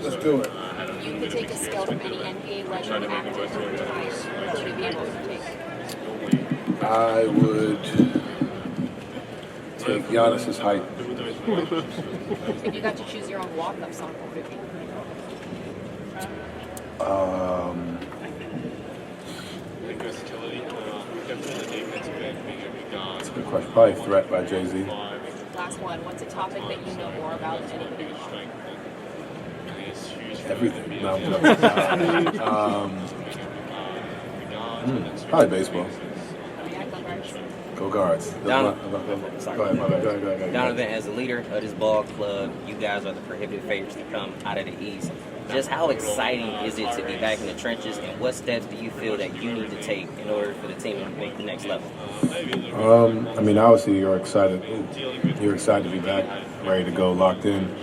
Let's do it. You could take a skill from any NBA legend, actor, or retire. What would you be able to take? I would take Giannis's height. If you got to choose your own walk-up song, what would it be? That's a good question. Probably Threat by Jay-Z. Last one. What's a topic that you know more about than anybody? Everything. No, probably baseball. Go Guards. Go ahead. Donovan, as a leader of this ball club, you guys are the prohibitive favorites to come out of the East. Just how exciting is it to be back in the trenches, and what steps do you feel that you need to take in order for the team to make the next level? I mean, obviously you're excited. You're excited to be back, ready to go, locked in.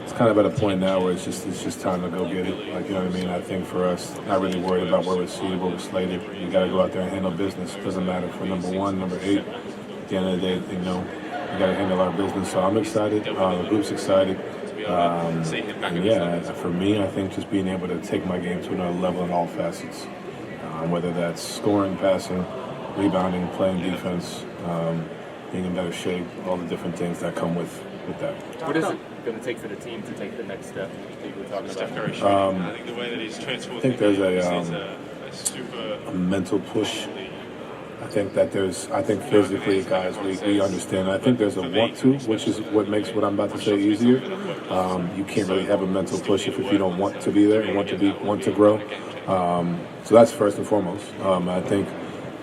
It's kind of at a point now where it's just time to go get it. Like, you know what I mean? I think for us, not really worried about where we're seated, where we're slated. You got to go out there and handle business. Doesn't matter if we're number 1, number 8. At the end of the day, you know, we got to handle our business. So I'm excited. The group's excited. And yeah, for me, I think just being able to take my game to another level in all facets, whether that's scoring, passing, rebounding, playing defense, being in better shape, all the different things that come with that. What is it going to take for the team to take the next step that you were talking about? I think there's a mental push. I think physically, guys, we understand. I think there's a want to, which is what makes what I'm about to say easier. You can't really have a mental push if you don't want to be there and want to grow. So that's first and foremost. I think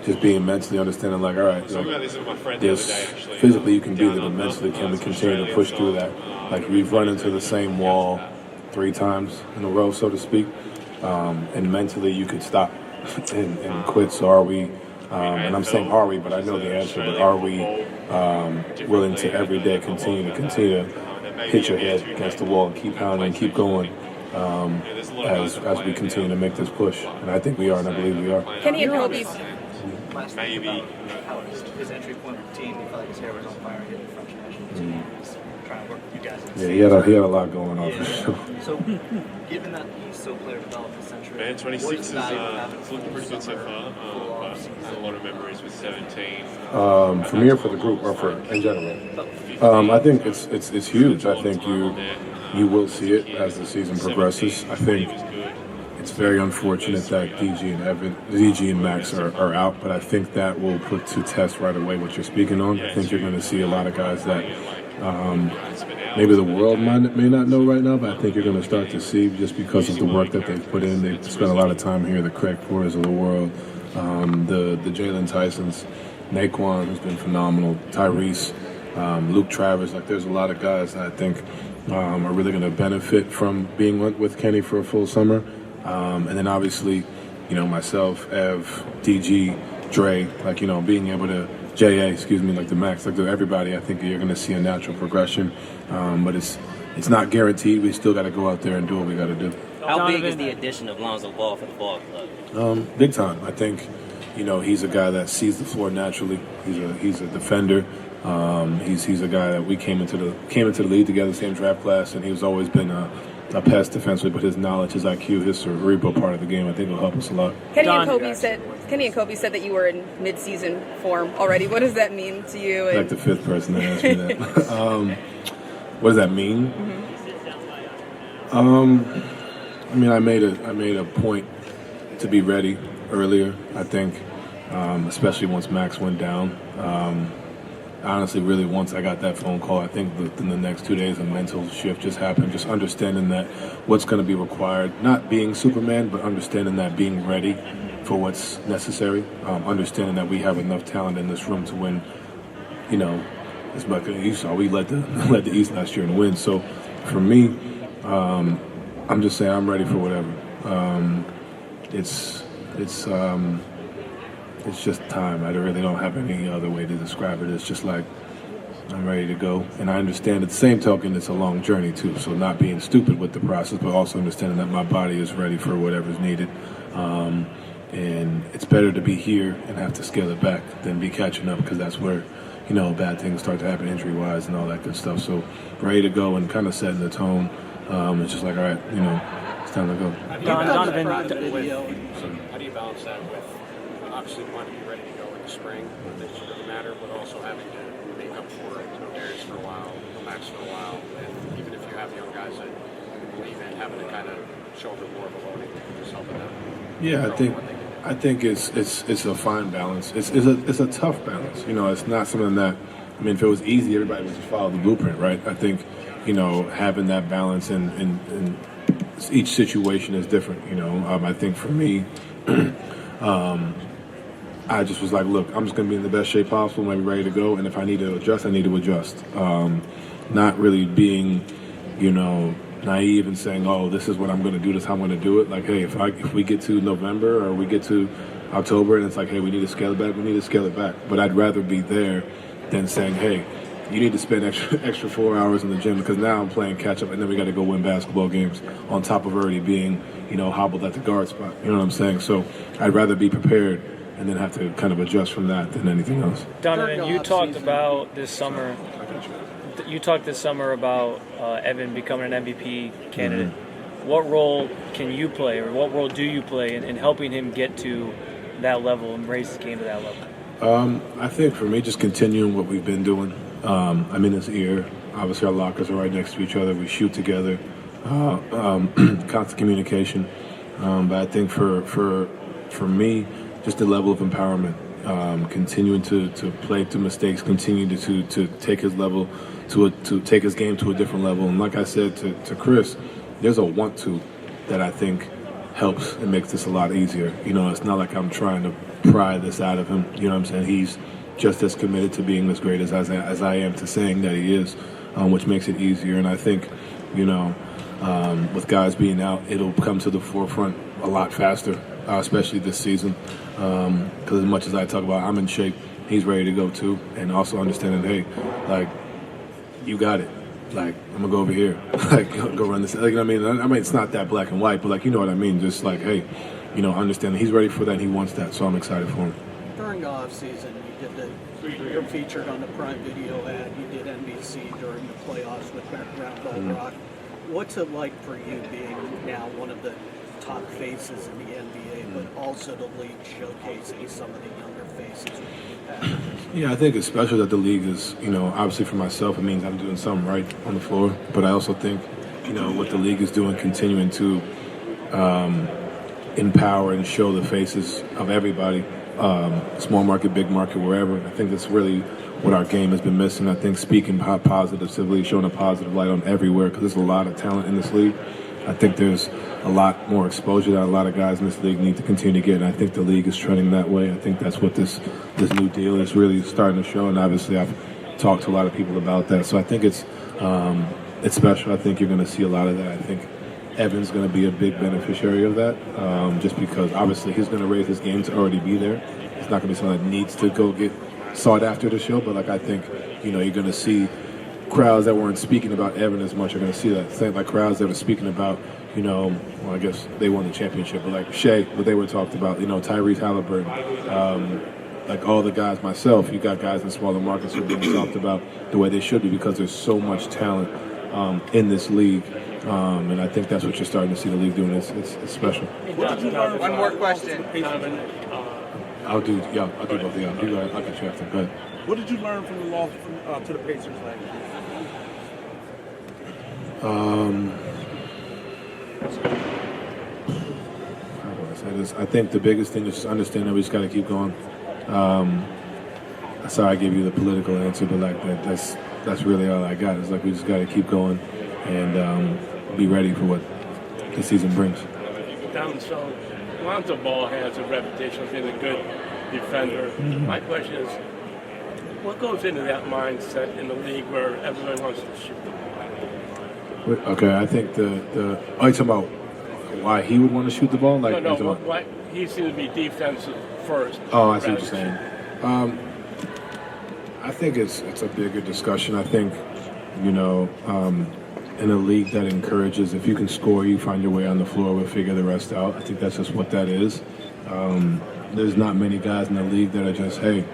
just being mentally understanding, like, all right, like, there's physically you can be there, but mentally can we continue to push through that? Like, we've run into the same wall 3 times in a row, so to speak, and mentally you could stop and quit. So are we? And I'm saying are we, but I know the answer. But are we willing to every day continue to hit your head against the wall and keep pounding and keep going as we continue to make this push? And I think we are, and I believe we are. Kenny and Kobe's. Maybe his entry point of the team, he felt like his hair was on fire hitting the front national. Trying to work with you guys. Yeah, he had a lot going on for sure. So, given that he's so player development centric, Man, 26 is looking pretty good so far. But a lot of memories with 17. For me or for the group or for in general? I think it's huge. I think you will see it as the season progresses. I think it's very unfortunate that DG and Max are out, but I think that will put to test right away what you're speaking on. I think you're going to see a lot of guys that maybe the world may not know right now, but I think you're going to start to see just because of the work that they've put in. They've spent a lot of time here, the Craig Porters of the world, the Jalen Tysons, Naquan, who's been phenomenal, Tyrese, Luke Travers. Like, there's a lot of guys that I think are really going to benefit from being with Kenny for a full summer. And then obviously, you know, myself, Ev, DG, Dre, like, you know, being able to, like the Max, like everybody, I think you're going to see a natural progression. But it's not guaranteed. We still got to go out there and do what we got to do. How big is the addition of Lonzo Ball for the ball club? Big time. I think, you know, he's a guy that sees the floor naturally. He's a defender. He's a guy that we came into the league together, same draft class, and he's always been a pest defensively, but his knowledge, his IQ, his cerebral part of the game, I think will help us a lot. Kenny and Kobe said that you were in mid-season form already. What does that mean to you? Like the 5th person that asked me that. What does that mean? I mean, I made a point to be ready earlier. I think, especially once Max went down. Honestly, really, once I got that phone call, I think within the next 2 days, a mental shift just happened. Just understanding that what's going to be required, not being Superman, but understanding that being ready for what's necessary. Understanding that we have enough talent in this room to win. You know, as much as you saw, we led the East last year and win. So, for me, I'm just saying I'm ready for whatever. It's just time. I really don't have any other way to describe it. It's just like I'm ready to go. And I understand at the same token it's a long journey too. So not being stupid with the process, but also understanding that my body is ready for whatever's needed. And it's better to be here and have to scale it back than be catching up, because that's where, you know, bad things start to happen injury-wise and all that good stuff. So ready to go and kind of setting the tone. it's just like, all right, it's time to go. Donovan, How do you balance that with obviously wanting to be ready to go in the spring, but it doesn't matter, but also having to make up for Darius for a while, Max for a while, and even if you have young guys that believe in having to kind of shoulder more of a load, just helping them. Yeah, I think it's a fine balance. It's a tough balance. It's not something that, if it was easy, everybody would just follow the blueprint, right? I think, having that balance in each situation is different. I think for me, I just was like, look, I'm just going to be in the best shape possible, maybe ready to go, and if I need to adjust, I need to adjust. Not really being, naive and saying, oh, this is what I'm going to do, this is how I'm going to do it. Like, hey, if we get to November or we get to October and it's like, hey, we need to scale it back, we need to scale it back. But I'd rather be there than saying, hey, you need to spend extra 4 hours in the gym because now I'm playing catch up and then we got to go win basketball games on top of already being, hobbled at the guard spot. You know what I'm saying? So I'd rather be prepared and then have to kind of adjust from that than anything else. Donovan, you talked about this summer. You talked this summer about Evan becoming an MVP candidate. Mm-hmm. What role can you play, or what role do you play in helping him get to that level and raise his game to that level? I think for me, just continuing what we've been doing. I'm in his ear. Obviously, our lockers are right next to each other. We shoot together. Constant communication. But I think for me, just the level of empowerment. Continuing to play through mistakes, continue to take his level to take his game to a different level. And like I said to Chris, there's a want to that I think helps and makes this a lot easier. It's not like I'm trying to pry this out of him. You know what I'm saying? He's just as committed to being as great as I am to saying that he is, which makes it easier. And I think, with guys being out, it'll come to the forefront a lot faster, especially this season. Because as much as I talk about I'm in shape, he's ready to go too. And also understanding, hey, like, you got it. Like, I'm going to go over here. Like, go run this. Like, I mean, it's not that black and white, but, like, you know what I mean? Just like, hey, understanding he's ready for that and he wants that. So I'm excited for him. During the offseason, you're featured on the Prime Video ad. You did NBC during the playoffs with Roundtable Rock. What's it like for you being now one of the top faces in the NBA, but also the league showcasing some of the younger faces? Yeah, I think it's special that the league is, obviously for myself, it means I'm doing something right on the floor. But I also think, what the league is doing, continuing to empower and show the faces of everybody, small market, big market, wherever. I think that's really what our game has been missing. I think speaking positively, showing a positive light on everywhere, because there's a lot of talent in this league. I think there's a lot more exposure that a lot of guys in this league need to continue to get, and I think the league is trending that way. I think that's what this new deal is really starting to show, and obviously I've talked to a lot of people about that. So I think it's special. I think you're going to see a lot of that. I think Evan's going to be a big beneficiary of that, just because obviously he's going to raise his game to already be there. It's not going to be something that needs to go get sought after the show, but I think, you're going to see crowds that weren't speaking about Evan as much are going to see that. Same like crowds that are speaking about, well, I guess they won the championship, but like Shea, what they were talked about, Tyrese Halliburton, like all the guys, myself, you got guys in smaller markets who are being talked about the way they should be because there's so much talent in this league. And I think that's what you're starting to see the league doing. It's special. One more question. I'll do both. Yeah, I'll get you after. Go ahead. What did you learn from the loss to the Pacers last year? How do I say this? I think the biggest thing is just understand that we just got to keep going. Sorry I gave you the political answer, but that's really all I got. It's like we just got to keep going and be ready for what the season brings. So Lonzo Ball has a reputation of being a good defender. Mm-hmm. My question is, what goes into that mindset in the league where everyone wants to shoot the ball? Okay, I think are you talking about why he would want to shoot the ball? Why he seems to be defensive first. Oh, I see what you're saying. I think it's a bigger discussion. I think, in a league that encourages, if you can score, you find your way on the floor, we'll figure the rest out. I think that's just what that is. There's not many guys in the league that are just, hey,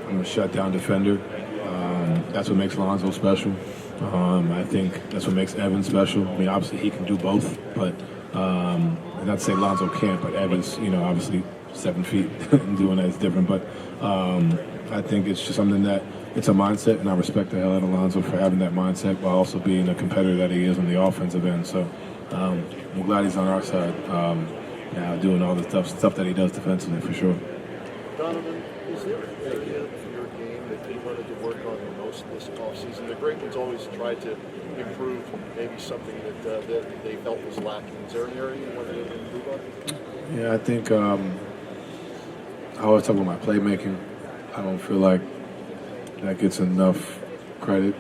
I'm a shutdown defender. That's what makes Lonzo special. I think that's what makes Evan special. I mean, obviously he can do both, but not to say Lonzo can't, but Evan's, obviously 7 feet and doing that is different. But I think it's just something that it's a mindset, and I respect the hell out of Lonzo for having that mindset while also being a competitor that he is on the offensive end. So I'm glad he's on our side now, doing all the stuff that he does defensively for sure. Donovan, is there an area for your game that you wanted to work on the most this offseason? The great ones always try to improve maybe something that they felt was lacking. Is there an area you wanted to improve on? Yeah, I think I always talk about my playmaking. I don't feel like that gets enough credit.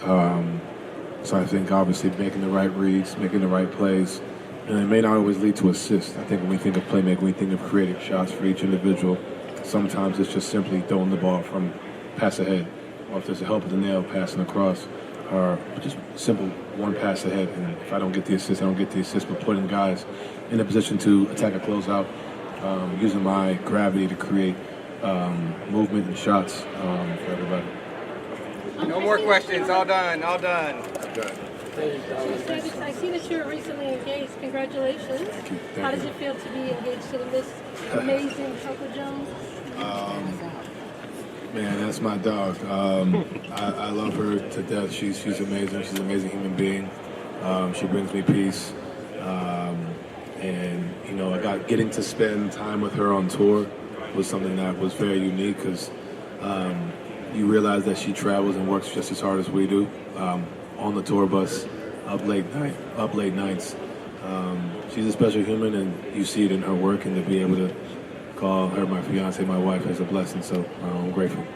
So I think obviously making the right reads, making the right plays, and it may not always lead to assists. I think when we think of playmaking, we think of creating shots for each individual. Sometimes it's just simply throwing the ball from pass ahead, or if there's a help with the nail, passing across, or just simple one pass ahead. And if I don't get the assist, I don't get the assist, but putting guys in a position to attack a closeout, using my gravity to create movement and shots for everybody. No more questions. All done. All done. I see that you're recently engaged. Congratulations. How does it feel to be engaged to this amazing Coco Jones? Man, that's my dog. I love her to death. She's amazing. She's an amazing human being. She brings me peace. And getting to spend time with her on tour was something that was very unique because you realize that she travels and works just as hard as we do on the tour bus, up late nights. She's a special human, and you see it in her work, and to be able to call her my fiance, my wife, is a blessing. So I'm grateful.